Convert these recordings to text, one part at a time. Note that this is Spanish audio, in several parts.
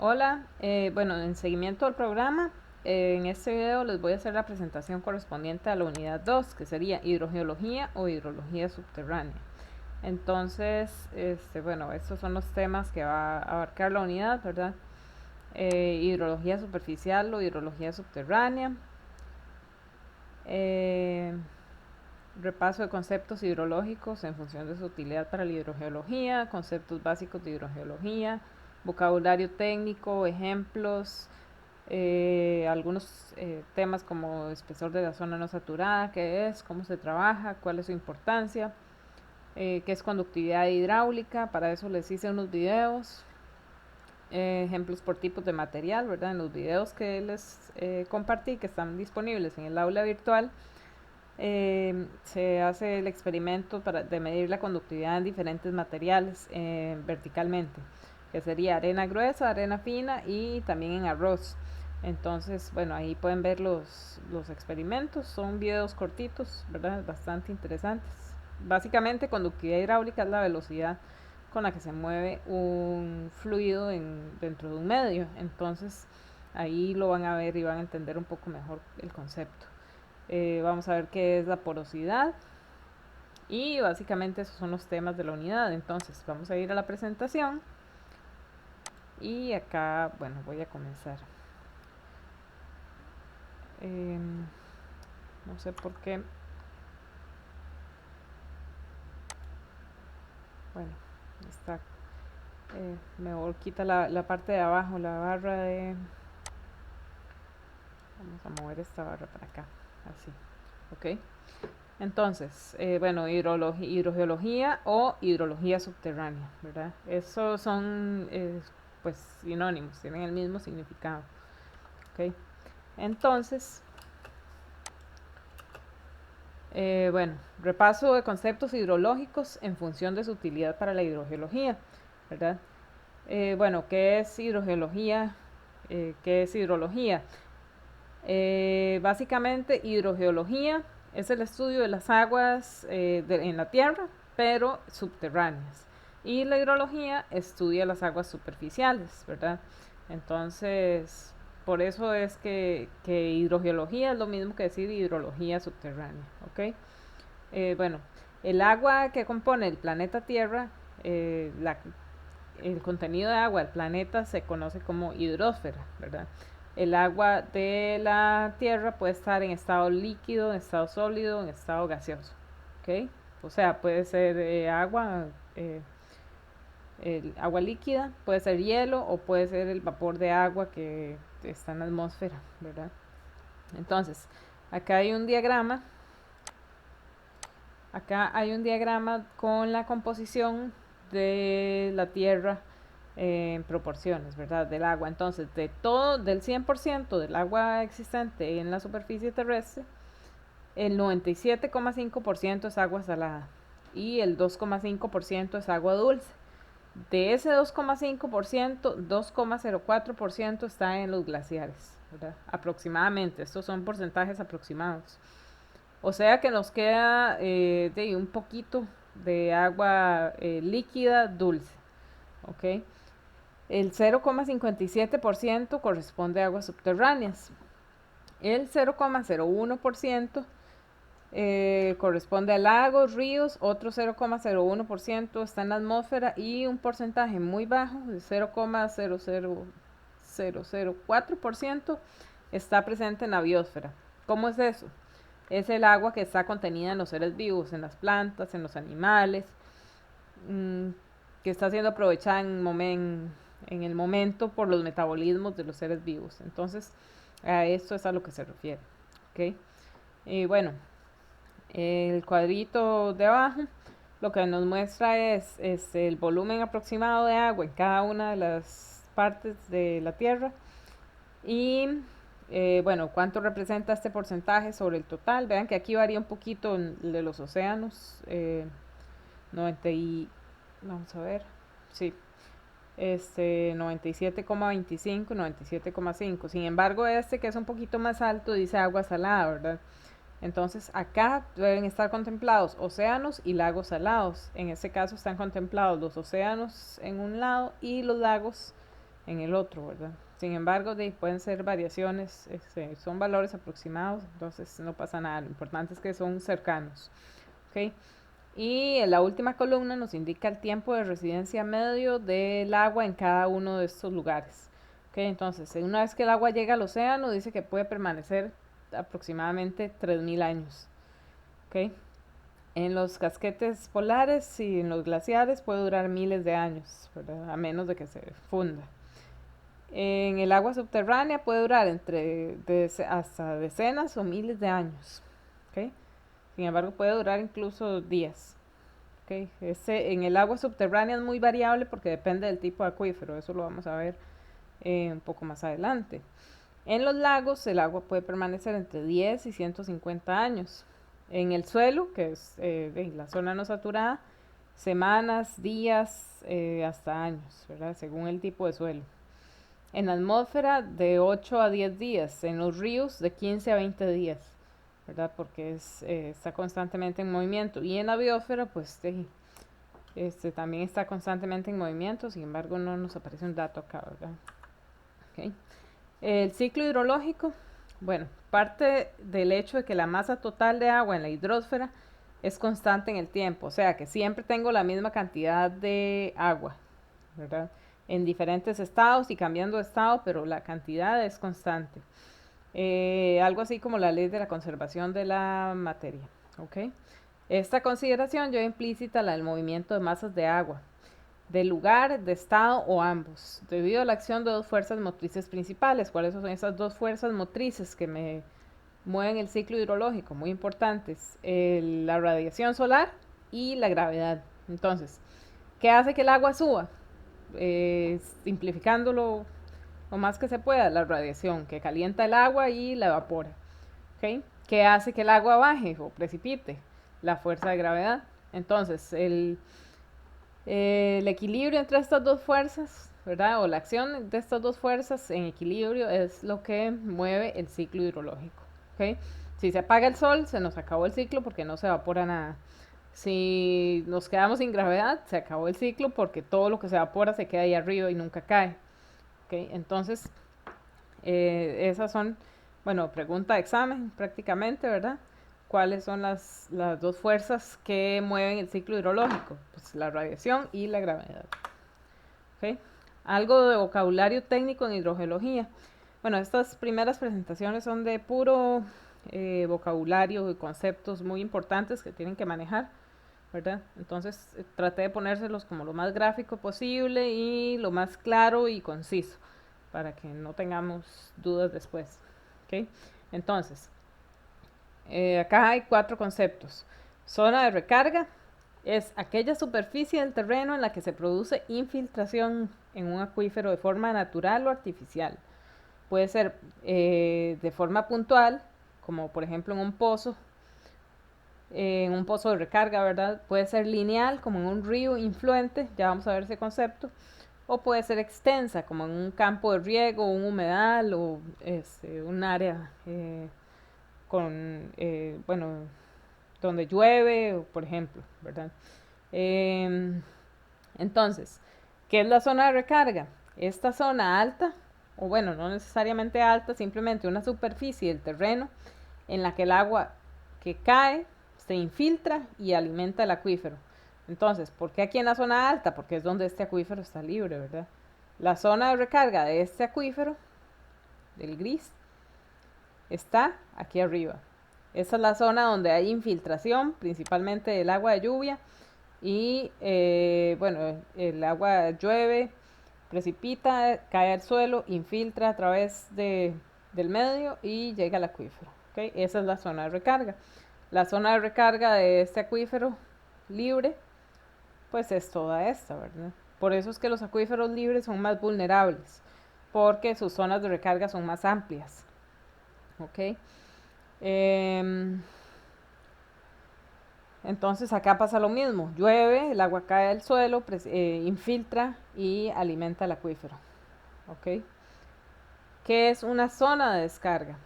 Hola, bueno, en seguimiento al programa, en este video les voy a hacer la presentación correspondiente a la unidad 2, que sería hidrogeología o hidrología subterránea. Entonces, bueno, estos son los temas que va a abarcar la unidad, ¿verdad? Hidrología superficial o hidrología subterránea, eh, repaso de conceptos hidrológicos en función de su utilidad para la hidrogeología, conceptos básicos de hidrogeología, vocabulario técnico, ejemplos, algunos temas como espesor de la zona no saturada, qué es, cómo se trabaja, cuál es su importancia, qué es conductividad hidráulica, para eso les hice unos videos, ejemplos por tipos de material, ¿verdad? En los videos que les compartí, que están disponibles en el aula virtual, se hace el experimento de medir la conductividad en diferentes materiales verticalmente, que sería arena gruesa, arena fina y también en arroz. Entonces, bueno, ahí pueden ver los experimentos, son videos cortitos, ¿verdad? Bastante interesantes. Básicamente, conductividad hidráulica es la velocidad con la que se mueve un fluido dentro de un medio. Entonces, ahí lo van a ver y van a entender un poco mejor el concepto. Vamos a ver qué es la porosidad y básicamente esos son los temas de la unidad. Entonces vamos a ir a la presentación y acá, bueno, voy a comenzar. Eh, no sé por qué. Bueno, está. Mejor quita la parte de abajo, la barra de. Vamos a mover esta barra para acá, así. Ok. Entonces, bueno, hidrogeología o hidrología subterránea, ¿verdad? Esos son, pues, sinónimos, tienen el mismo significado, ¿ok? Entonces, bueno, repaso de conceptos hidrológicos en función de su utilidad para la hidrogeología, ¿verdad? Bueno, ¿qué es hidrogeología? ¿Qué es hidrología? Básicamente, hidrogeología es el estudio de las aguas en la tierra, pero subterráneas. Y la hidrología estudia las aguas superficiales, ¿verdad? Entonces, por eso es que hidrogeología es lo mismo que decir hidrología subterránea, ¿ok? Bueno, el agua que compone el planeta Tierra, el contenido de agua del planeta se conoce como hidrósfera, ¿verdad? El agua de la Tierra puede estar en estado líquido, en estado sólido, en estado gaseoso, ¿ok? O sea, puede ser eh, el agua líquida, puede ser hielo o puede ser el vapor de agua que está en la atmósfera, ¿verdad? Entonces, acá hay un diagrama, acá hay un diagrama con la composición de la Tierra en proporciones, ¿verdad? Del agua. Entonces, del 100% del agua existente en la superficie terrestre, el 97,5% es agua salada y el 2,5% es agua dulce. De ese 2,5%, 2,04% está en los glaciares, ¿verdad? Aproximadamente, estos son porcentajes aproximados. O sea que nos queda de un poquito de agua líquida dulce, ¿ok? El 0,57% corresponde a aguas subterráneas. El 0,01% corresponde a lagos, ríos, otro 0,01% está en la atmósfera y un porcentaje muy bajo, de 0,00004%, está presente en la biosfera. ¿Cómo es eso? Es el agua que está contenida en los seres vivos, en las plantas, en los animales, mmm, que está siendo aprovechada en el momento por los metabolismos de los seres vivos. Entonces, a esto es a lo que se refiere. ¿Okay? Y bueno, el cuadrito de abajo lo que nos muestra es el volumen aproximado de agua en cada una de las partes de la Tierra y bueno, cuánto representa este porcentaje sobre el total. Vean que aquí varía un poquito de los océanos. 90 y, vamos a ver, sí, 97,25, 97,5. Sin embargo, este que es un poquito más alto dice agua salada, ¿verdad? Entonces acá deben estar contemplados océanos y lagos salados. En este caso están contemplados los océanos en un lado y los lagos en el otro, ¿verdad? Sin embargo, pueden ser variaciones, son valores aproximados, entonces no pasa nada. Lo importante es que son cercanos, ¿ok? Y la última columna nos indica el tiempo de residencia medio del agua en cada uno de estos lugares. ¿Ok? Entonces, una vez que el agua llega al océano, dice que puede permanecer aproximadamente 3000 años. ¿Ok? En los casquetes polares y en los glaciares puede durar miles de años, ¿verdad? A menos de que se funda. En el agua subterránea puede durar hasta decenas o miles de años. ¿Ok? Sin embargo, puede durar incluso días. ¿Ok? En el agua subterránea es muy variable porque depende del tipo de acuífero, eso lo vamos a ver un poco más adelante. En los lagos el agua puede permanecer entre 10 y 150 años. En el suelo, que es la zona no saturada, semanas, días, hasta años, ¿verdad? Según el tipo de suelo. En la atmósfera de 8 a 10 días, en los ríos de 15 a 20 días, ¿verdad? Porque está constantemente en movimiento. Y en la biosfera, pues también está constantemente en movimiento, sin embargo no nos aparece un dato acá, ¿verdad? Okay. El ciclo hidrológico, bueno, parte del hecho de que la masa total de agua en la hidrosfera es constante en el tiempo, o sea que siempre tengo la misma cantidad de agua, ¿verdad? En diferentes estados y cambiando de estado, pero la cantidad es constante. Algo así como la ley de la conservación de la materia, ¿ok? Esta consideración lleva implícita la del movimiento de masas de agua, de lugar, de estado o ambos, debido a la acción de dos fuerzas motrices principales. ¿Cuáles son esas dos fuerzas motrices que me mueven el ciclo hidrológico? Muy importantes, la radiación solar y la gravedad. Entonces, ¿qué hace que el agua suba? Simplificándolo lo más que se pueda, la radiación que calienta el agua y la evapora. ¿Okay? ¿Qué hace que el agua baje o precipite? La fuerza de gravedad. Entonces, el equilibrio entre estas dos fuerzas, ¿verdad? O la acción de estas dos fuerzas en equilibrio es lo que mueve el ciclo hidrológico. ¿Okay? Si se apaga el sol, se nos acabó el ciclo porque no se evapora nada. Si nos quedamos sin gravedad, se acabó el ciclo porque todo lo que se evapora se queda ahí arriba y nunca cae. ¿Okay? Entonces, esas son, bueno, pregunta de examen prácticamente, ¿verdad? ¿Cuáles son las dos fuerzas que mueven el ciclo hidrológico? Pues la radiación y la gravedad. ¿Okay? Algo de vocabulario técnico en hidrogeología. Bueno, estas primeras presentaciones son de puro vocabulario y conceptos muy importantes que tienen que manejar, ¿verdad? Entonces traté de ponérselos como lo más gráfico posible y lo más claro y conciso para que no tengamos dudas después. ¿Okay? Entonces, acá hay 4 conceptos. Zona de recarga es aquella superficie del terreno en la que se produce infiltración en un acuífero de forma natural o artificial. Puede ser de forma puntual, como por ejemplo en un pozo de recarga, ¿verdad? Puede ser lineal, como en un río influente, ya vamos a ver ese concepto, o puede ser extensa, como en un campo de riego, un humedal o un área bueno, donde llueve, por ejemplo, ¿verdad? Eh, entonces, ¿qué es la zona de recarga? Esta zona alta, o bueno, no necesariamente alta, simplemente una superficie del terreno en la que el agua que cae se infiltra y alimenta el acuífero. Entonces, ¿por qué aquí en la zona alta? Porque es donde este acuífero está libre, ¿verdad? La zona de recarga de este acuífero, del gris, está aquí arriba. Esa es la zona donde hay infiltración, principalmente del agua de lluvia. Y bueno, el agua llueve, precipita, cae al suelo, infiltra a través del medio y llega al acuífero. ¿Okay? Esa es la zona de recarga. La zona de recarga de este acuífero libre, pues es toda esta, ¿verdad? Por eso es que los acuíferos libres son más vulnerables, porque sus zonas de recarga son más amplias. ¿Ok? Entonces acá pasa lo mismo, llueve, el agua cae al suelo, infiltra y alimenta el acuífero. ¿Ok? ¿Qué es una zona de descarga?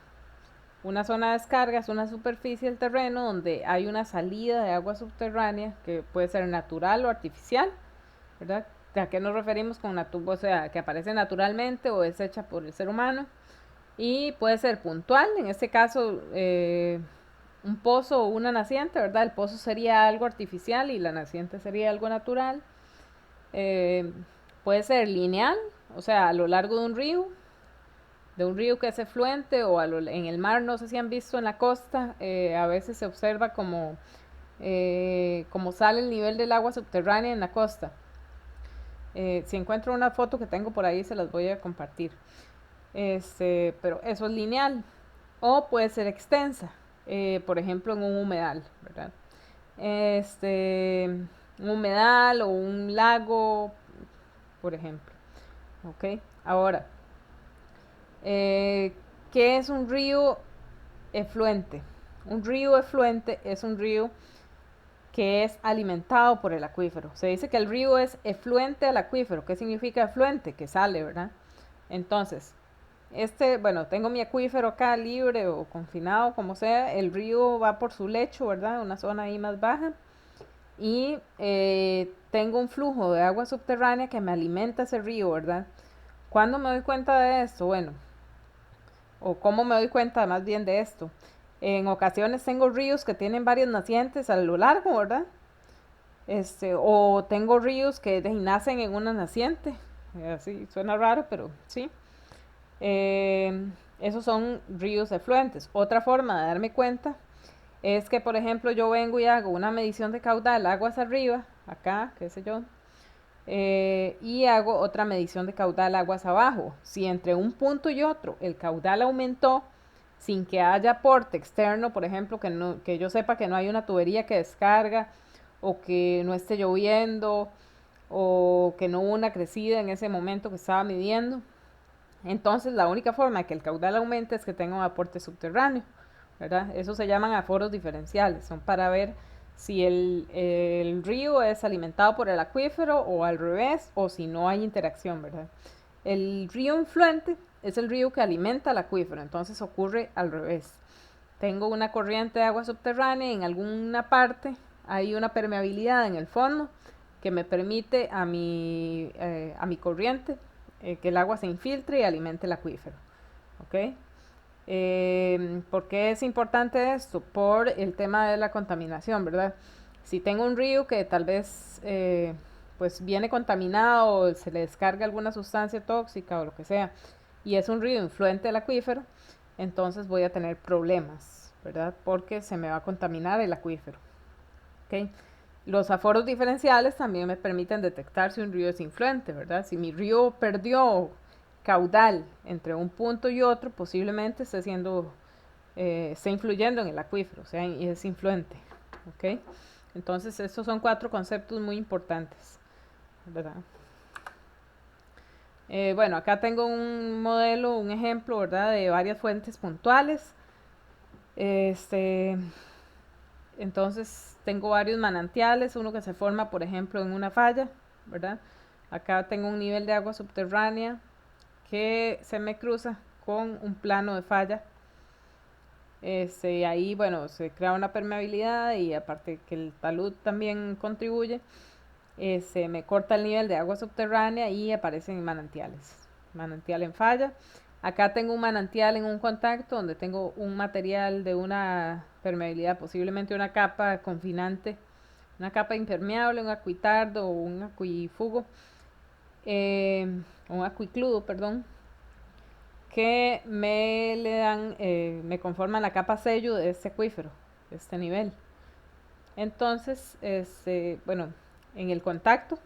Una zona de descarga es una superficie del terreno donde hay una salida de agua subterránea que puede ser natural o artificial, ¿verdad? ¿A qué nos referimos con o sea, que aparece naturalmente o es hecha por el ser humano? Y puede ser puntual, en este caso un pozo o una naciente, ¿verdad? El pozo sería algo artificial y la naciente sería algo natural. Eh, Puede ser lineal, o sea, a lo largo de un río que es efluente o en el mar, no sé si han visto en la costa, a veces se observa como sale el nivel del agua subterránea en la costa. Si encuentro una foto que tengo por ahí, se las voy a compartir. Pero eso es lineal. O puede ser extensa, por ejemplo, en un humedal, ¿verdad? Un humedal o un lago, por ejemplo. ¿Ok? Ahora, ¿qué es un río efluente? Un río efluente es un río que es alimentado por el acuífero. Se dice que el río es efluente al acuífero. ¿Qué significa efluente? Que sale, ¿verdad? Entonces, bueno, tengo mi acuífero acá libre o confinado, como sea, el río va por su lecho, ¿verdad? Una zona ahí más baja. Y tengo un flujo de agua subterránea que me alimenta ese río, ¿verdad? ¿Cuándo me doy cuenta de esto? Bueno, o cómo me doy cuenta más bien de esto. En ocasiones tengo ríos que tienen varias nacientes a lo largo, ¿verdad? O tengo ríos que nacen en una naciente. Así suena raro, pero sí. Eh, Esos son ríos efluentes. Otra forma de darme cuenta es que, por ejemplo, yo vengo y hago una medición de caudal aguas arriba, acá, qué sé yo, y hago otra medición de caudal aguas abajo. Si entre un punto y otro el caudal aumentó sin que haya aporte externo, por ejemplo, que yo sepa que no hay una tubería que descarga o que no esté lloviendo o que no hubo una crecida en ese momento que estaba midiendo, entonces la única forma de que el caudal aumente es que tenga un aporte subterráneo, ¿verdad? Eso se llaman aforos diferenciales, son para ver si el río es alimentado por el acuífero o al revés, o si no hay interacción, ¿verdad? El río influente es el río que alimenta el acuífero, entonces ocurre al revés. Tengo una corriente de agua subterránea y en alguna parte hay una permeabilidad en el fondo que me permite a mi corriente que el agua se infiltre y alimente el acuífero. ¿Ok? ¿Por qué es importante esto? Por el tema de la contaminación, ¿verdad? Si tengo un río que tal vez pues viene contaminado o se le descarga alguna sustancia tóxica o lo que sea, y es un río influente del acuífero, entonces voy a tener problemas, ¿verdad? Porque se me va a contaminar el acuífero. ¿Ok? Los aforos diferenciales también me permiten detectar si un río es influente, ¿verdad? Si mi río perdió caudal entre un punto y otro, posiblemente esté influyendo en el acuífero, o sea, y es influente, ¿ok? Entonces, estos son 4 conceptos muy importantes, ¿verdad? Bueno, acá tengo un modelo, un ejemplo, ¿verdad? De varias fuentes puntuales. Este, entonces, tengo varios manantiales, uno que se forma, por ejemplo, en una falla, ¿verdad? Acá tengo un nivel de agua subterránea que se me cruza con un plano de falla. Ahí, bueno, se crea una permeabilidad y aparte que el talud también contribuye, se me corta el nivel de agua subterránea y aparecen manantiales. Manantial en falla. Acá tengo un manantial en un contacto donde tengo un material de una permeabilidad, posiblemente una capa confinante, una capa impermeable, un acuitardo o un acuifugo, un acuicludo, perdón, que me conforman la capa sello de este acuífero, de este nivel. Entonces, bueno, en el contacto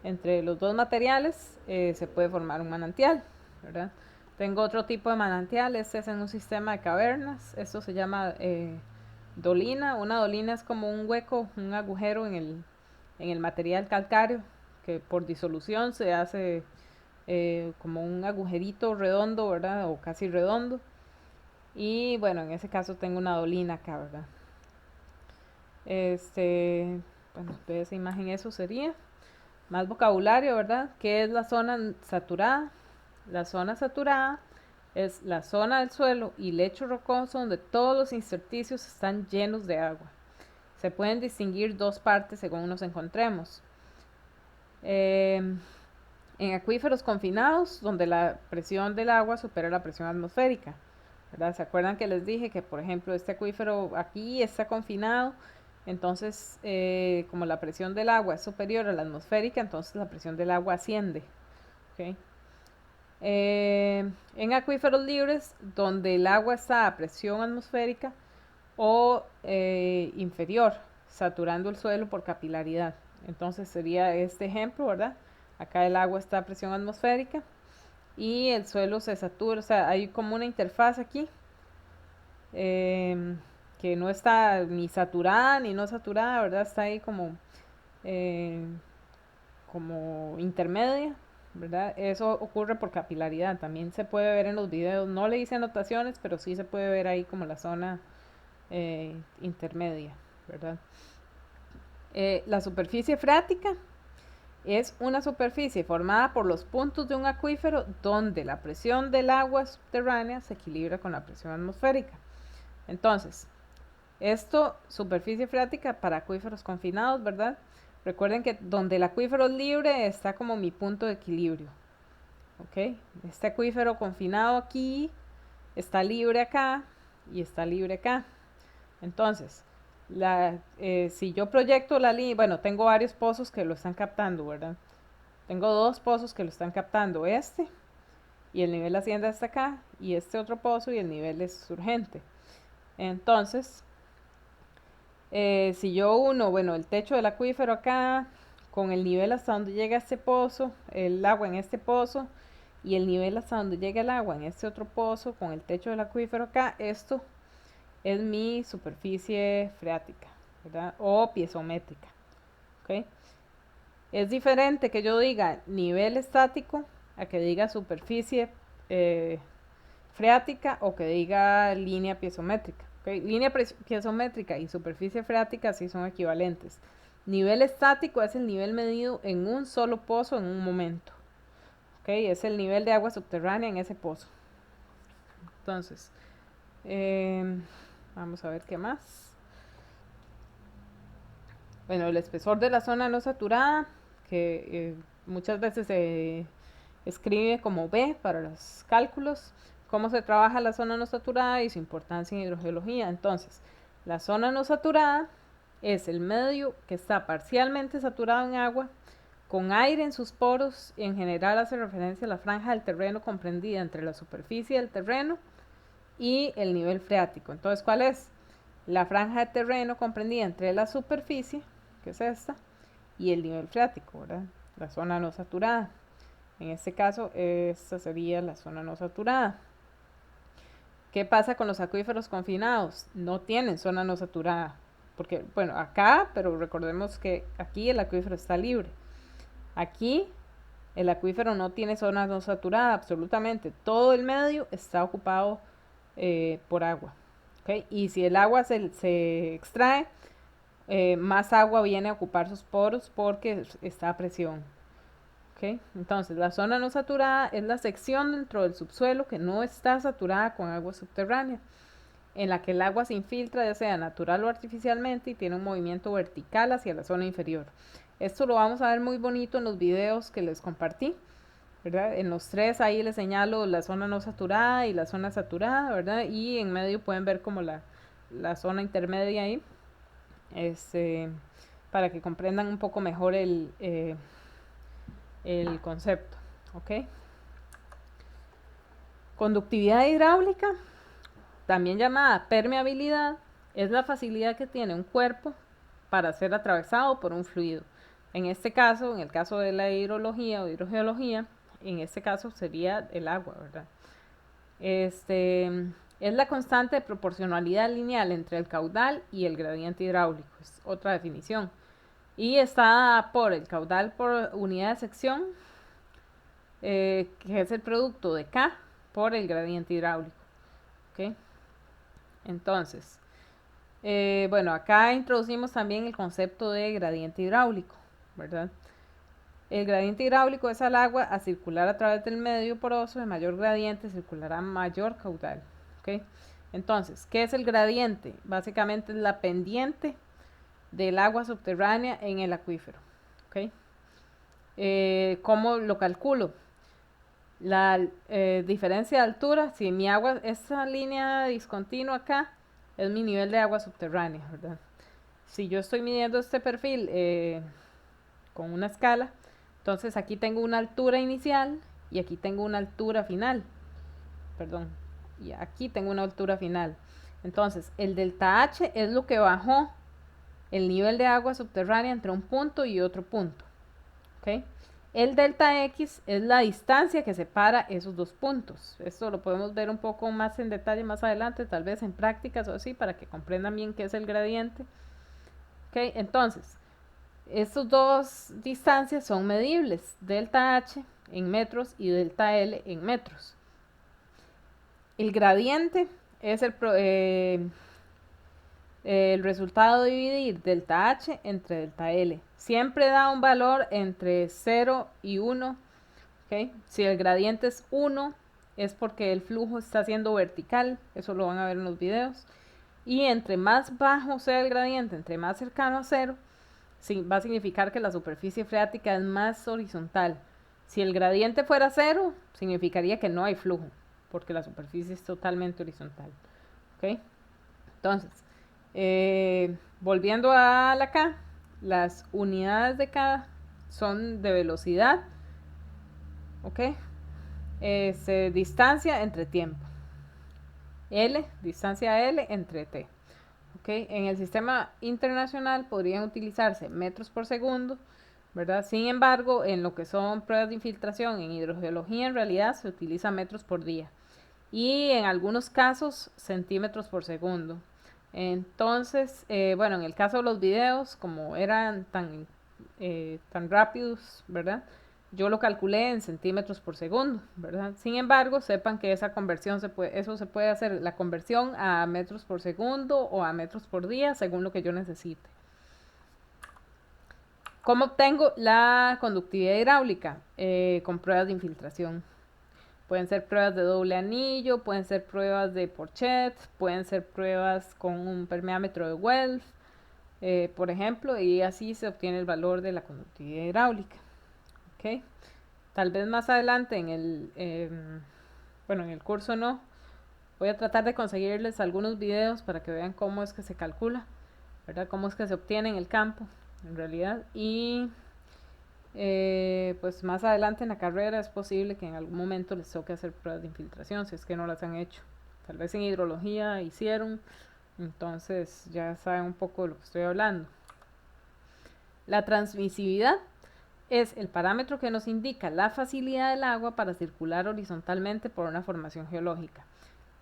entre los dos materiales se puede formar un manantial, ¿verdad? Tengo otro tipo de manantial, este es en un sistema de cavernas, esto se llama dolina. Una dolina es como un hueco, un agujero en el material calcáreo que por disolución se hace como un agujerito redondo, ¿verdad? O casi redondo. Y bueno, en ese caso tengo una dolina acá, ¿verdad? Bueno, de esa imagen eso sería. Más vocabulario, ¿verdad? ¿Qué es la zona saturada? La zona saturada es la zona del suelo y lecho rocoso donde todos los intersticios están llenos de agua. Se pueden distinguir dos partes según nos encontremos. em, en acuíferos confinados, donde la presión del agua supera la presión atmosférica, ¿verdad? ¿Se acuerdan que les dije que, por ejemplo, este acuífero aquí está confinado? Entonces, como la presión del agua es superior a la atmosférica, entonces la presión del agua asciende. ¿Ok? En acuíferos libres, donde el agua está a presión atmosférica o inferior, saturando el suelo por capilaridad. Entonces sería este ejemplo, ¿verdad? Acá el agua está a presión atmosférica y el suelo se satura, o sea, hay como una interfaz aquí eh, que no está ni saturada ni no saturada, ¿verdad? Está ahí eh, como intermedia, ¿verdad? Eso ocurre por capilaridad, también se puede ver en los videos, no le hice anotaciones, pero sí se puede ver ahí como la zona intermedia, ¿verdad? La superficie freática es una superficie formada por los puntos de un acuífero donde la presión del agua subterránea se equilibra con la presión atmosférica. Entonces, esto, superficie freática para acuíferos confinados, ¿verdad? Recuerden que donde el acuífero es libre está como mi punto de equilibrio. ¿Ok? Este acuífero confinado aquí está libre acá y está libre acá. Entonces, si yo proyecto la línea, bueno, tengo varios pozos que lo están captando, ¿verdad? Tengo dos pozos que lo están captando, este y el nivel asciende hasta acá, y este otro pozo y el nivel es urgente. Entonces, si yo uno, bueno, el techo del acuífero acá, con el nivel hasta donde llega este pozo, el agua en este pozo, y el nivel hasta donde llega el agua en este otro pozo, con el techo del acuífero acá, esto es mi superficie freática, ¿verdad? O piezométrica, ¿ok? Es diferente que yo diga nivel estático a que diga superficie eh, freática o que diga línea piezométrica. ¿Okay? Línea piezométrica y superficie freática sí son equivalentes. Nivel estático es el nivel medido en un solo pozo en un momento. ¿Okay? Es el nivel de agua subterránea en ese pozo. Entonces, vamos a ver qué más. Bueno, el espesor de la zona no saturada, que muchas veces se escribe como B para los cálculos, cómo se trabaja la zona no saturada y su importancia en hidrogeología. Entonces, la zona no saturada es el medio que está parcialmente saturado en agua, con aire en sus poros, y en general hace referencia a la franja del terreno comprendida entre la superficie del terreno y el nivel freático. Entonces, ¿cuál es? La franja de terreno comprendida entre la superficie, que es esta, y el nivel freático, ¿verdad? La zona no saturada. En este caso, esta sería la zona no saturada. ¿Qué pasa con los acuíferos confinados? No tienen zona no saturada. Porque, bueno, acá, pero recordemos que aquí el acuífero está libre. Aquí el acuífero no tiene zona no saturada, absolutamente. Todo el medio está ocupado por agua. ¿Okay? Y si el agua se extrae, más agua viene a ocupar sus poros porque está a presión. ¿Okay? Entonces, la zona no saturada es la sección dentro del subsuelo que no está saturada con agua subterránea, en la que el agua se infiltra, ya sea natural o artificialmente, y tiene un movimiento vertical hacia la zona inferior. Esto lo vamos a ver muy bonito en los videos que les compartí, ¿verdad? En los tres ahí les señalo la zona no saturada y la zona saturada, ¿verdad? Y en medio pueden ver como la zona intermedia ahí, este, para que comprendan un poco mejor el concepto, ¿ok? Conductividad hidráulica, también llamada permeabilidad, es la facilidad que tiene un cuerpo para ser atravesado por un fluido. En este caso, en el caso de la hidrología o hidrogeología, en este caso sería el agua, ¿verdad? Es la constante de proporcionalidad lineal entre el caudal y el gradiente hidráulico, es otra definición. Y está dada por el caudal por unidad de sección, que es el producto de K por el gradiente hidráulico. ¿Okay? Entonces, bueno, acá introducimos también el concepto de gradiente hidráulico, ¿verdad? El gradiente hidráulico es al agua a circular a través del medio poroso de mayor gradiente circulará mayor caudal. ¿Okay? Entonces, ¿qué es el gradiente? Básicamente es la pendiente del agua subterránea en el acuífero. ¿Okay? ¿Cómo lo calculo? La diferencia de altura, si mi agua, esta línea discontinua acá, es mi nivel de agua subterránea, ¿verdad? Si yo estoy midiendo este perfil con una escala, entonces aquí tengo una altura inicial y aquí tengo una altura final, perdón, y aquí tengo una altura final. Entonces, el delta H es lo que bajó el nivel de agua subterránea entre un punto y otro punto. ¿Ok? El delta X es la distancia que separa esos dos puntos. Esto lo podemos ver un poco más en detalle más adelante, tal vez en prácticas o así, para que comprendan bien qué es el gradiente. ¿Ok? Entonces, estos dos distancias son medibles, delta H en metros y delta L en metros. El gradiente es el resultado de dividir delta H entre delta L. Siempre da un valor entre 0 y 1. ¿Okay? Si el gradiente es 1, es porque el flujo está siendo vertical. Eso lo van a ver en los videos. Y entre más bajo sea el gradiente, entre más cercano a 0, va a significar que la superficie freática es más horizontal. Si el gradiente fuera 0, significaría que no hay flujo, porque la superficie es totalmente horizontal. ¿Okay? Entonces, volviendo a la K, las unidades de K son de velocidad, ¿ok? Distancia entre tiempo. L, distancia L entre T. ¿Ok? En el sistema internacional podrían utilizarse metros por segundo, ¿verdad? Sin embargo, en lo que son pruebas de infiltración en hidrogeología, en realidad se utiliza metros por día. Y en algunos casos, centímetros por segundo. Entonces, bueno, en el caso de los videos, como eran tan rápidos, ¿verdad? Yo lo calculé en centímetros por segundo, ¿verdad? Sin embargo, sepan que esa conversión eso se puede hacer, la conversión a metros por segundo o a metros por día, según lo que yo necesite. ¿Cómo obtengo la conductividad hidráulica? Con pruebas de infiltración. Pueden ser pruebas de doble anillo, pueden ser pruebas de Porchet, pueden ser pruebas con un permeámetro de Wells, por ejemplo, y así se obtiene el valor de la conductividad hidráulica. ¿Okay? Tal vez más adelante en el curso no, voy a tratar de conseguirles algunos videos para que vean cómo es que se calcula, ¿verdad? Cómo es que se obtiene en el campo, en realidad, y pues más adelante en la carrera es posible que en algún momento les toque hacer pruebas de infiltración si es que no las han hecho. Tal vez en hidrología hicieron, entonces ya saben un poco de lo que estoy hablando. La transmisividad es el parámetro que nos indica la facilidad del agua para circular horizontalmente por una formación geológica.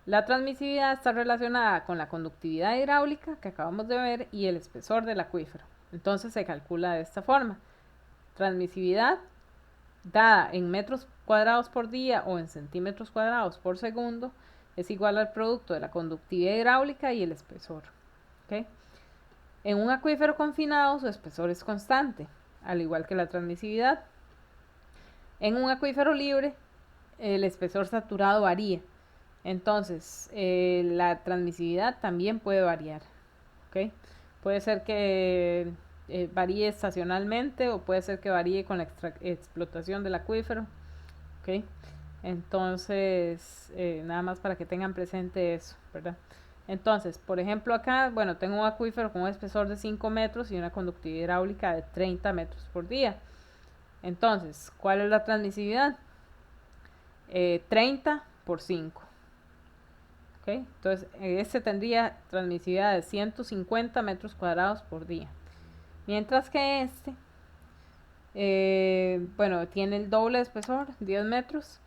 La transmisividad está relacionada con la conductividad hidráulica que acabamos de ver y el espesor del acuífero. Entonces se calcula de esta forma. Transmisividad dada en metros cuadrados por día o en centímetros cuadrados por segundo es igual al producto de la conductividad hidráulica y el espesor. ¿Okay? En un acuífero confinado su espesor es constante, al igual que la transmisividad. En un acuífero libre el espesor saturado varía. Entonces, la transmisividad también puede variar. ¿Okay? Puede ser que varíe estacionalmente o puede ser que varíe con la explotación del acuífero. ¿Okay? Entonces, nada más para que tengan presente eso, ¿verdad? Entonces, por ejemplo acá, bueno, tengo un acuífero con un espesor de 5 metros y una conductividad hidráulica de 30 metros por día. Entonces, ¿cuál es la transmisividad? 30 por 5. ¿Okay? Entonces, este tendría transmisividad de 150 metros cuadrados por día. Mientras que este, bueno, tiene el doble de espesor, 10 metros.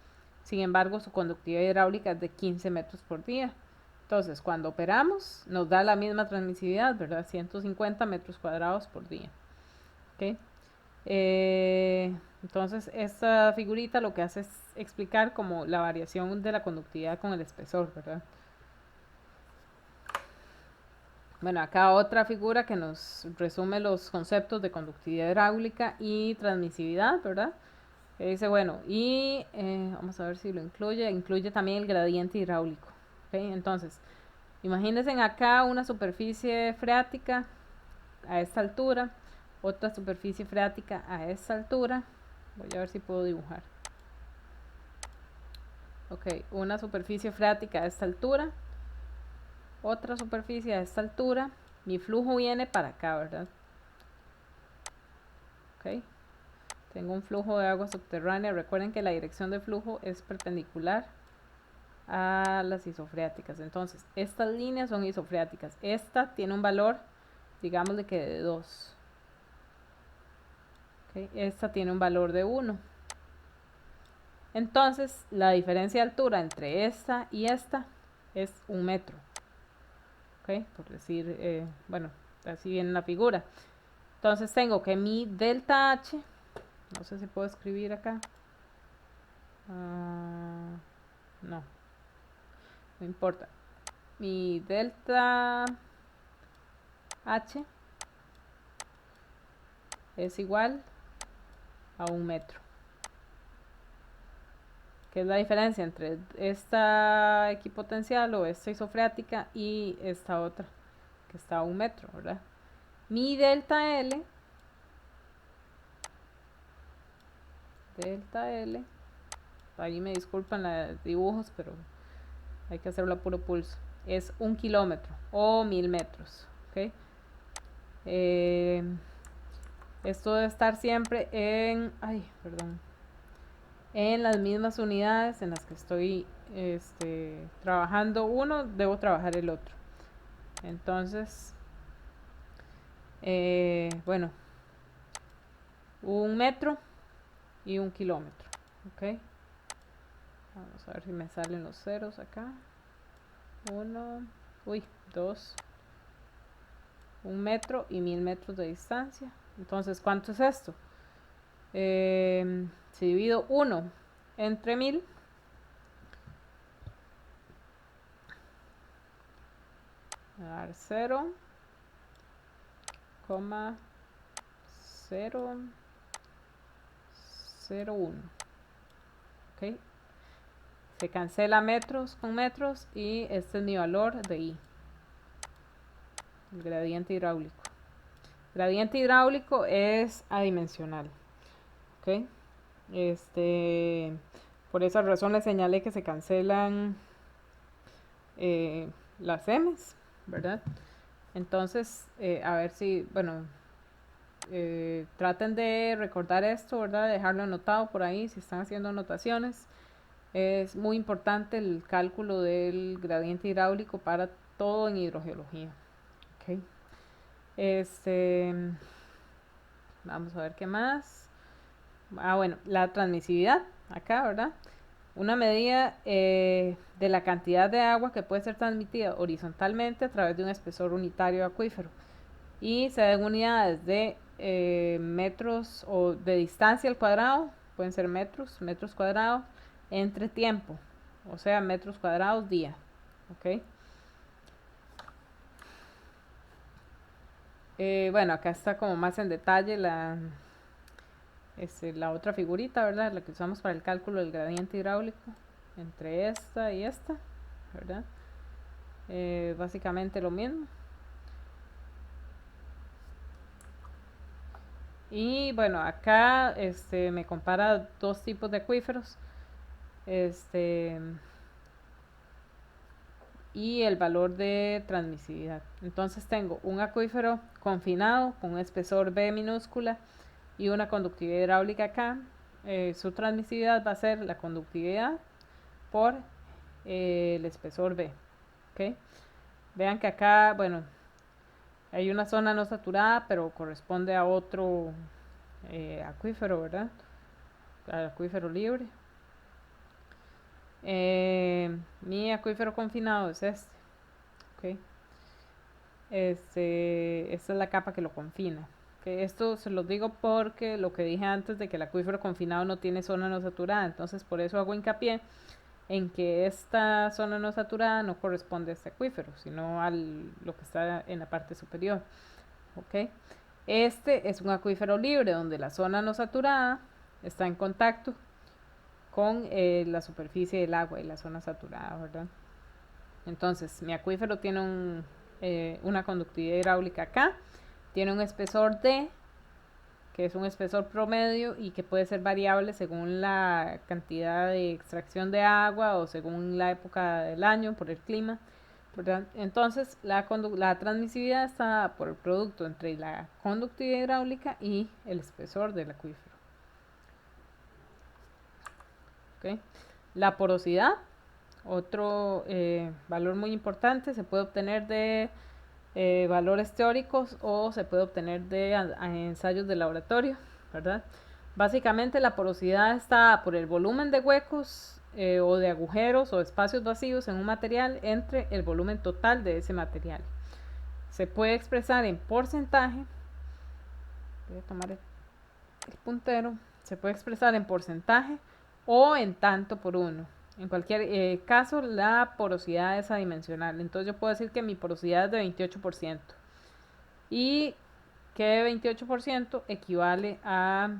Sin embargo, su conductividad hidráulica es de 15 metros por día. Entonces, cuando operamos, nos da la misma transmisividad, ¿verdad? 150 metros cuadrados por día. ¿Okay? Entonces, esta figurita lo que hace es explicar como la variación de la conductividad con el espesor, ¿verdad? Bueno, acá otra figura que nos resume los conceptos de conductividad hidráulica y transmisividad, ¿verdad? Que dice, bueno, y vamos a ver si lo incluye también el gradiente hidráulico. ¿Okay? Entonces, imagínense acá una superficie freática a esta altura, otra superficie freática a esta altura, Voy a ver si puedo dibujar. Ok, una superficie freática a esta altura, otra superficie a esta altura. Mi flujo viene para acá, ¿verdad? Ok, tengo un flujo de agua subterránea. Recuerden que la dirección de flujo es perpendicular a las isofreáticas. Entonces, estas líneas son isofreáticas. Esta tiene un valor, digamos, de que de 2. Okay, esta tiene un valor de 1. Entonces, la diferencia de altura entre esta y esta es 1 metro. Ok, por decir, bueno, así viene la figura. Entonces tengo que mi delta H, no sé si puedo escribir acá. No, no importa. Mi delta H es igual a 1 metro. ¿Qué es la diferencia entre esta equipotencial o esta isofreática y esta otra que está a 1 metro, ¿verdad? Mi delta L ahí me disculpan los dibujos, pero hay que hacerlo a puro pulso, es 1 kilómetro o 1000 metros. ¿Okay? Esto debe estar siempre en las mismas unidades en las que estoy trabajando uno, debo trabajar el otro. Entonces, bueno, 1 metro y 1 kilómetro. ¿Ok? Vamos a ver si me salen los ceros acá. 2, 1 metro y 1000 metros de distancia. Entonces, ¿cuánto es esto? Si divido 1 entre 1000, me va a dar 0,001. ¿Ok? Se cancela metros con metros y este es mi valor de I, el gradiente hidráulico. El gradiente hidráulico es adimensional. ¿Ok? Por esa razón les señalé que se cancelan las M's, ¿verdad? Entonces, a ver si, bueno, traten de recordar esto, ¿verdad? Dejarlo anotado por ahí si están haciendo anotaciones. Es muy importante el cálculo del gradiente hidráulico para todo en hidrogeología. Okay. Vamos a ver qué más. Bueno, la transmisividad, acá, ¿verdad? Una medida de la cantidad de agua que puede ser transmitida horizontalmente a través de un espesor unitario acuífero. Y se dan unidades de metros o de distancia al cuadrado, pueden ser metros cuadrados, entre tiempo, o sea, metros cuadrados día. ¿Ok? Bueno, acá está como más en detalle la otra figurita, ¿verdad? La que usamos para el cálculo del gradiente hidráulico entre esta y esta, ¿verdad? Básicamente lo mismo. Y bueno, acá me compara dos tipos de acuíferos. Y el valor de transmisividad. Entonces tengo un acuífero confinado con un espesor B minúscula y una conductividad hidráulica acá. Su transmisividad va a ser la conductividad por el espesor B. ¿Okay? Vean que acá, bueno, hay una zona no saturada, pero corresponde a otro acuífero, ¿verdad? Al acuífero libre. Mi acuífero confinado es este. ¿Okay? Esta es la capa que lo confina. ¿Okay? Esto se lo digo porque lo que dije antes de que el acuífero confinado no tiene zona no saturada, entonces por eso hago hincapié en que esta zona no saturada no corresponde a este acuífero, sino a lo que está en la parte superior. ¿Okay? Este es un acuífero libre donde la zona no saturada está en contacto con la superficie del agua y la zona saturada, ¿verdad? Entonces, mi acuífero tiene una conductividad hidráulica acá, tiene un espesor D, que es un espesor promedio y que puede ser variable según la cantidad de extracción de agua o según la época del año por el clima, ¿verdad? Entonces la transmisividad está por el producto entre la conductividad hidráulica y el espesor del acuífero. ¿Okay? La porosidad, otro valor muy importante, se puede obtener de valores teóricos o se puede obtener de ensayos de laboratorio, ¿verdad? Básicamente la porosidad está por el volumen de huecos o de agujeros o espacios vacíos en un material entre el volumen total de ese material. Se puede expresar en porcentaje, voy a tomar el puntero, se puede expresar en porcentaje o en tanto por uno. En cualquier caso, la porosidad es adimensional. Entonces yo puedo decir que mi porosidad es de 28%. Y que 28% equivale a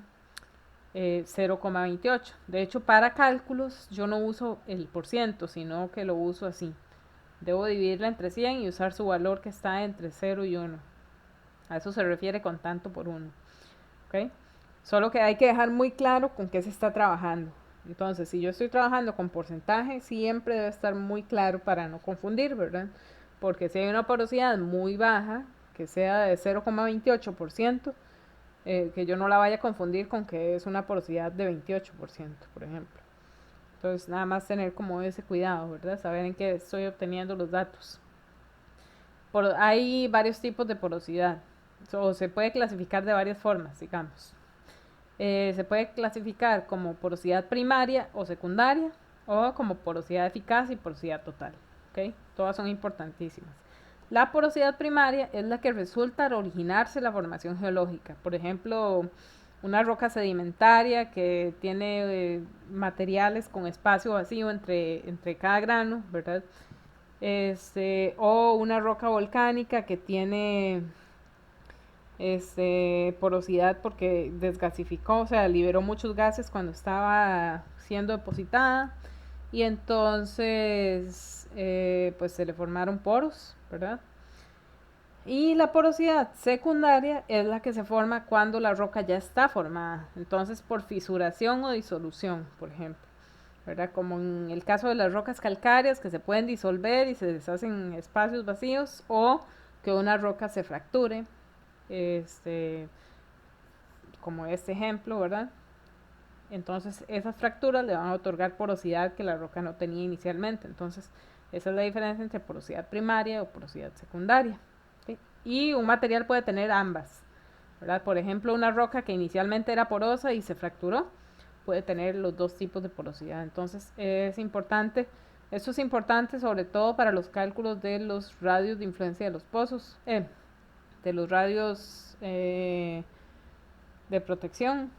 0,28. De hecho, para cálculos yo no uso el por ciento, sino que lo uso así. Debo dividirla entre 100 y usar su valor que está entre 0 y 1. A eso se refiere con tanto por 1. ¿Okay? Solo que hay que dejar muy claro con qué se está trabajando. Entonces, si yo estoy trabajando con porcentaje, siempre debe estar muy claro para no confundir, ¿verdad? Porque si hay una porosidad muy baja, que sea de 0,28%, que yo no la vaya a confundir con que es una porosidad de 28%, por ejemplo. Entonces, nada más tener como ese cuidado, ¿verdad? Saber en qué estoy obteniendo los datos. Hay varios tipos de porosidad, o se puede clasificar de varias formas, digamos. Se puede clasificar como porosidad primaria o secundaria, o como porosidad eficaz y porosidad total. ¿Okay? Todas son importantísimas. La porosidad primaria es la que resulta al originarse la formación geológica. Por ejemplo, una roca sedimentaria que tiene materiales con espacio vacío entre cada grano, ¿verdad? O una roca volcánica que tiene porosidad porque desgasificó, o sea, liberó muchos gases cuando estaba siendo depositada y entonces pues se le formaron poros, ¿verdad? Y la porosidad secundaria es la que se forma cuando la roca ya está formada, entonces por fisuración o disolución, por ejemplo, ¿verdad? Como en el caso de las rocas calcáreas que se pueden disolver y se deshacen en espacios vacíos, o que una roca se fracture, como este ejemplo, ¿verdad? Entonces esas fracturas le van a otorgar porosidad que la roca no tenía inicialmente. Entonces esa es la diferencia entre porosidad primaria o porosidad secundaria. ¿Sí? Y un material puede tener ambas, ¿verdad? Por ejemplo, una roca que inicialmente era porosa y se fracturó puede tener los dos tipos de porosidad. Entonces es importante, esto es importante sobre todo para los cálculos de los radios de influencia de los pozos, de los radios de protección,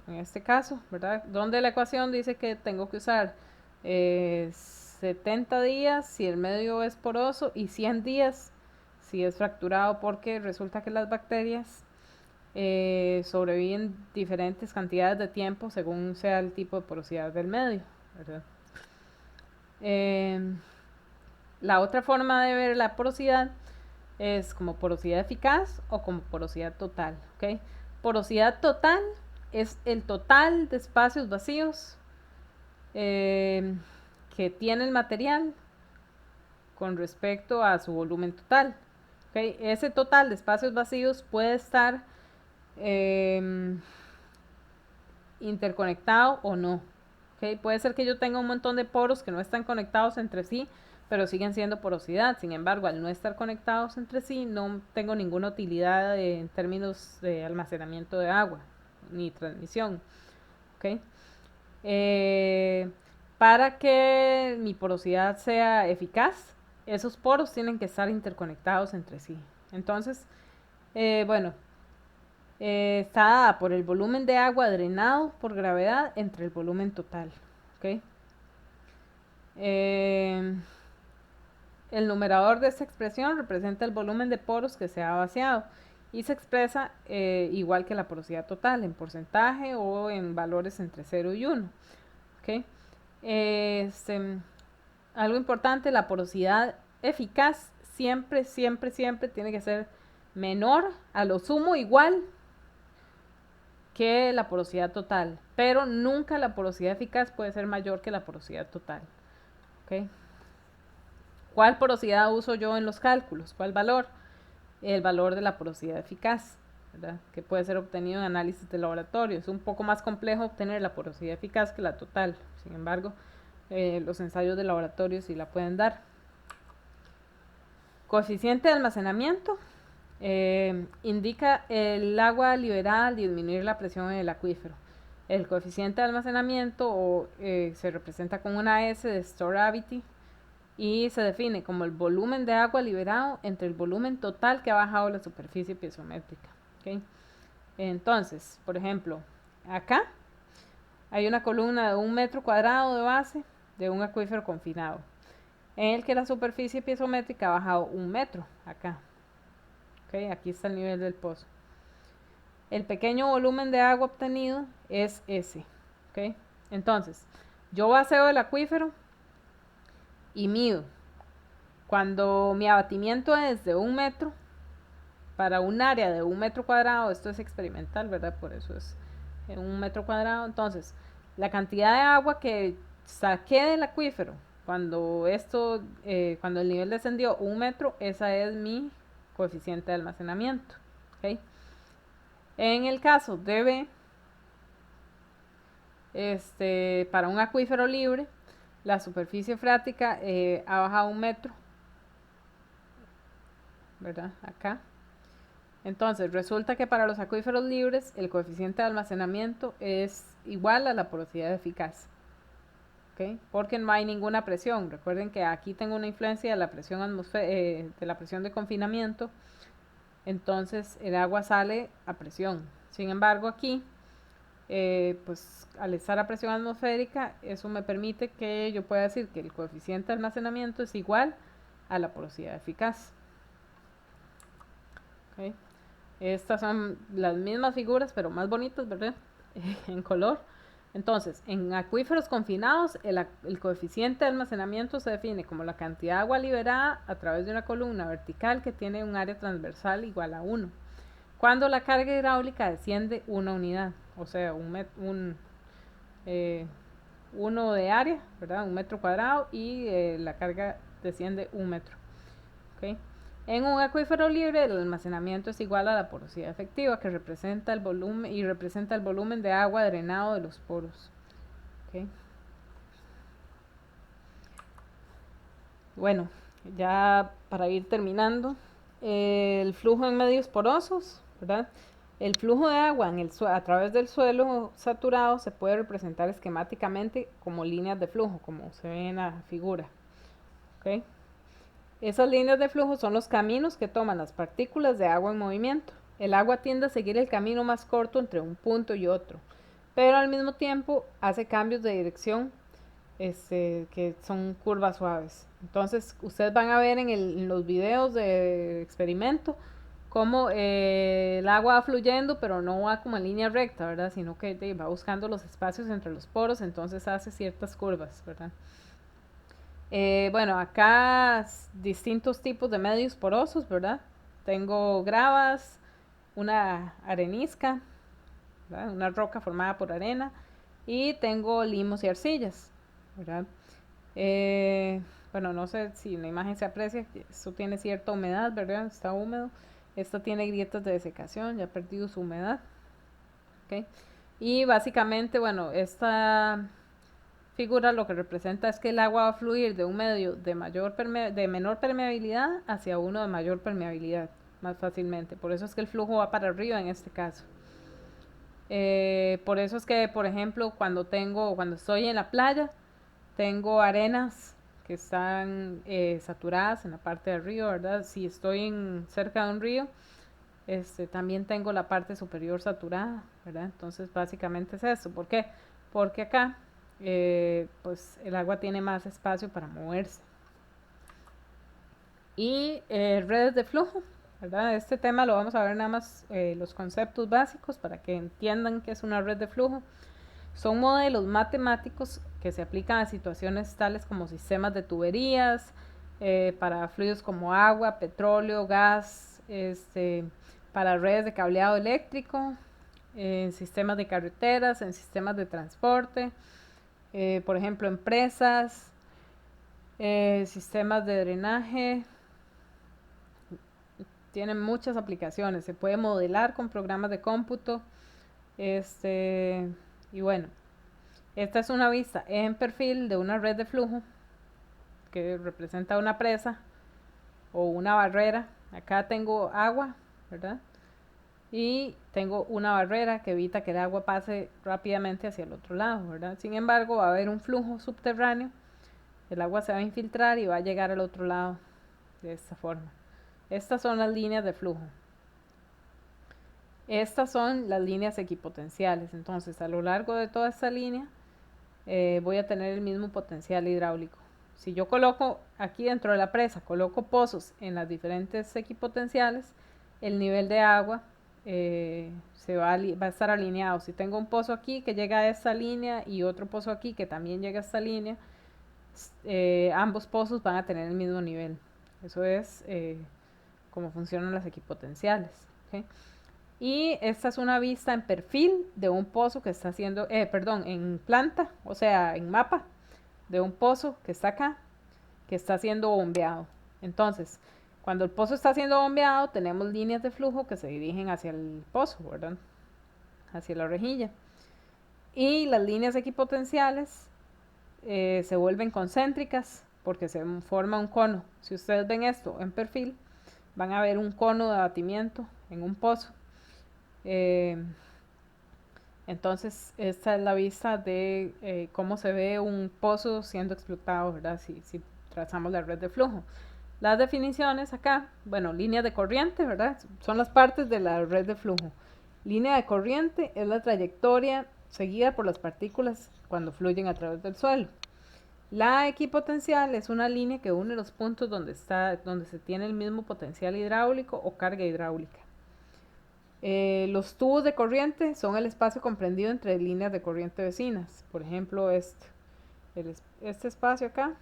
en este caso, ¿verdad? Donde la ecuación dice que tengo que usar 70 días si el medio es poroso y 100 días si es fracturado, porque resulta que las bacterias sobreviven diferentes cantidades de tiempo según sea el tipo de porosidad del medio, ¿verdad? La otra forma de ver la porosidad es como porosidad eficaz o como porosidad total, ¿ok? Porosidad total es el total de espacios vacíos que tiene el material con respecto a su volumen total. ¿Okay? Ese total de espacios vacíos puede estar interconectado o no. ¿Okay? Puede ser que yo tenga un montón de poros que no están conectados entre sí, pero siguen siendo porosidad. Sin embargo, al no estar conectados entre sí, no tengo ninguna utilidad en términos de almacenamiento de agua ni transmisión. ¿Okay? Para que mi porosidad sea eficaz, esos poros tienen que estar interconectados entre sí. Entonces, bueno, está dada por el volumen de agua drenado por gravedad entre el volumen total. ¿Okay? El numerador de esta expresión representa el volumen de poros que se ha vaciado y se expresa igual que la porosidad total, en porcentaje o en valores entre 0 y 1. ¿Okay? Algo importante, la porosidad eficaz siempre tiene que ser menor, a lo sumo igual que la porosidad total, pero nunca la porosidad eficaz puede ser mayor que la porosidad total. ¿Okay? ¿Cuál porosidad uso yo en los cálculos? ¿Cuál valor? El valor de la porosidad eficaz, ¿verdad? Que puede ser obtenido en análisis de laboratorio. Es un poco más complejo obtener la porosidad eficaz que la total. Sin embargo, los ensayos de laboratorio sí la pueden dar. Coeficiente de almacenamiento indica el agua liberada al disminuir la presión en el acuífero. El coeficiente de almacenamiento se representa con una S de storegravity y se define como el volumen de agua liberado entre el volumen total que ha bajado la superficie piezométrica. ¿Okay? Entonces, por ejemplo, acá hay una columna de 1 metro cuadrado de base de un acuífero confinado, en el que la superficie piezométrica ha bajado 1 metro, acá. ¿Okay? Aquí está el nivel del pozo. El pequeño volumen de agua obtenido es ese. ¿Okay? Entonces, yo vacío el acuífero y mido. Cuando mi abatimiento es de 1 metro, para un área de 1 metro cuadrado, esto es experimental, ¿verdad? Por eso es 1 metro cuadrado. Entonces, la cantidad de agua que saqué del acuífero cuando el nivel descendió 1 metro, esa es mi coeficiente de almacenamiento. ¿Okay? En el caso de B, para un acuífero libre, la superficie freática ha bajado 1 metro, ¿verdad? Acá. Entonces, resulta que para los acuíferos libres, el coeficiente de almacenamiento es igual a la porosidad eficaz. ¿Okay? Porque no hay ninguna presión. Recuerden que aquí tengo una influencia de la presión de la presión de confinamiento. Entonces, el agua sale a presión. Sin embargo, aquí, pues al estar a presión atmosférica, eso me permite que yo pueda decir que el coeficiente de almacenamiento es igual a la porosidad eficaz. ¿Okay? Estas son las mismas figuras, pero más bonitas, ¿verdad? En color. Entonces, en acuíferos confinados, el coeficiente de almacenamiento se define como la cantidad de agua liberada a través de una columna vertical que tiene un área transversal igual a 1. Cuando la carga hidráulica desciende una unidad, o sea, 1 de área, ¿verdad? 1 metro cuadrado y la carga desciende 1 metro. ¿Okay? En un acuífero libre, el almacenamiento es igual a la porosidad efectiva, que representa el volumen de agua drenado de los poros. ¿Okay? Bueno, ya para ir terminando, el flujo en medios porosos, ¿verdad? El flujo de agua a través del suelo saturado se puede representar esquemáticamente como líneas de flujo, como se ve en la figura. ¿Okay? Esas líneas de flujo son los caminos que toman las partículas de agua en movimiento. El agua tiende a seguir el camino más corto entre un punto y otro, pero al mismo tiempo hace cambios de dirección que son curvas suaves. Entonces, ustedes van a ver en los videos de experimento cómo el agua va fluyendo, pero no va como en línea recta, ¿verdad? Sino que va buscando los espacios entre los poros, entonces hace ciertas curvas, ¿verdad? Bueno, acá distintos tipos de medios porosos, ¿verdad? Tengo gravas, una arenisca, ¿verdad? Una roca formada por arena, y tengo limos y arcillas, ¿verdad? Bueno, no sé si en la imagen se aprecia, esto tiene cierta humedad, ¿verdad? Está húmedo. Esto tiene grietas de desecación, ya ha perdido su humedad. ¿Okay? Y básicamente, bueno, esta figura lo que representa es que el agua va a fluir de un medio de menor permeabilidad hacia uno de mayor permeabilidad más fácilmente. Por eso es que el flujo va para arriba en este caso. Por eso es que, por ejemplo, cuando estoy en la playa, tengo arenas que están saturadas en la parte del río, ¿verdad? Si estoy cerca de un río, también tengo la parte superior saturada, ¿verdad? Entonces básicamente es eso. ¿Por qué? Porque acá pues el agua tiene más espacio para moverse. Y redes de flujo, ¿verdad? Este tema lo vamos a ver nada más los conceptos básicos para que entiendan qué es una red de flujo. Son modelos matemáticos que se aplican a situaciones tales como sistemas de tuberías, para fluidos como agua, petróleo, gas, para redes de cableado eléctrico, en sistemas de carreteras, en sistemas de transporte, por ejemplo, empresas, sistemas de drenaje. Tienen muchas aplicaciones, se puede modelar con programas de cómputo. Este, y bueno, esta es una vista en perfil de una red de flujo que representa una presa o una barrera. Acá tengo agua, ¿verdad? Y tengo una barrera que evita que el agua pase rápidamente hacia el otro lado, ¿verdad? Sin embargo, va a haber un flujo subterráneo, el agua se va a infiltrar y va a llegar al otro lado de esta forma. Estas son las líneas de flujo. Estas son las líneas equipotenciales. Entonces, a lo largo de toda esta línea voy a tener el mismo potencial hidráulico. Si yo coloco aquí dentro de la presa, coloco pozos en las diferentes equipotenciales, el nivel de agua va a estar alineado. Si tengo un pozo aquí que llega a esta línea y otro pozo aquí que también llega a esta línea, ambos pozos van a tener el mismo nivel. Eso es cómo funcionan las equipotenciales. ¿Okay? Y esta es una vista en perfil de un pozo que está haciendo, en planta, o sea, en mapa, de un pozo que está acá, que está siendo bombeado. Entonces, cuando el pozo está siendo bombeado, tenemos líneas de flujo que se dirigen hacia el pozo, ¿verdad? Hacia la rejilla. Y las líneas equipotenciales se vuelven concéntricas porque se forma un cono. Si ustedes ven esto en perfil, van a ver un cono de abatimiento en un pozo. Entonces, esta es la vista de cómo se ve un pozo siendo explotado, ¿verdad? Si trazamos la red de flujo. Las definiciones acá, bueno, línea de corriente, ¿verdad? Son las partes de la red de flujo. Línea de corriente es la trayectoria seguida por las partículas cuando fluyen a través del suelo. La equipotencial es una línea que une los puntos donde se tiene el mismo potencial hidráulico o carga hidráulica. Los tubos de corriente son el espacio comprendido entre líneas de corriente vecinas. Por ejemplo, este espacio acá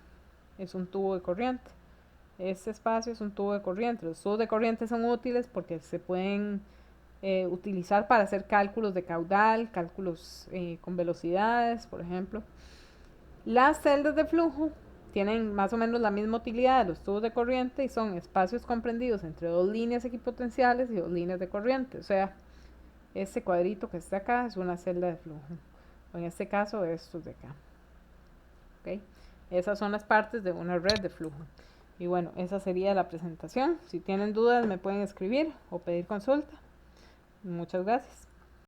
es un tubo de corriente. Este espacio es un tubo de corriente. Los tubos de corriente son útiles porque se pueden utilizar para hacer cálculos de caudal, cálculos con velocidades, por ejemplo. Las celdas de flujo tienen más o menos la misma utilidad de los tubos de corriente y son espacios comprendidos entre dos líneas equipotenciales y dos líneas de corriente. O sea, este cuadrito que está acá es una celda de flujo. O en este caso, estos de acá. ¿Okay? Esas son las partes de una red de flujo. Y bueno, esa sería la presentación. Si tienen dudas me pueden escribir o pedir consulta. Muchas gracias.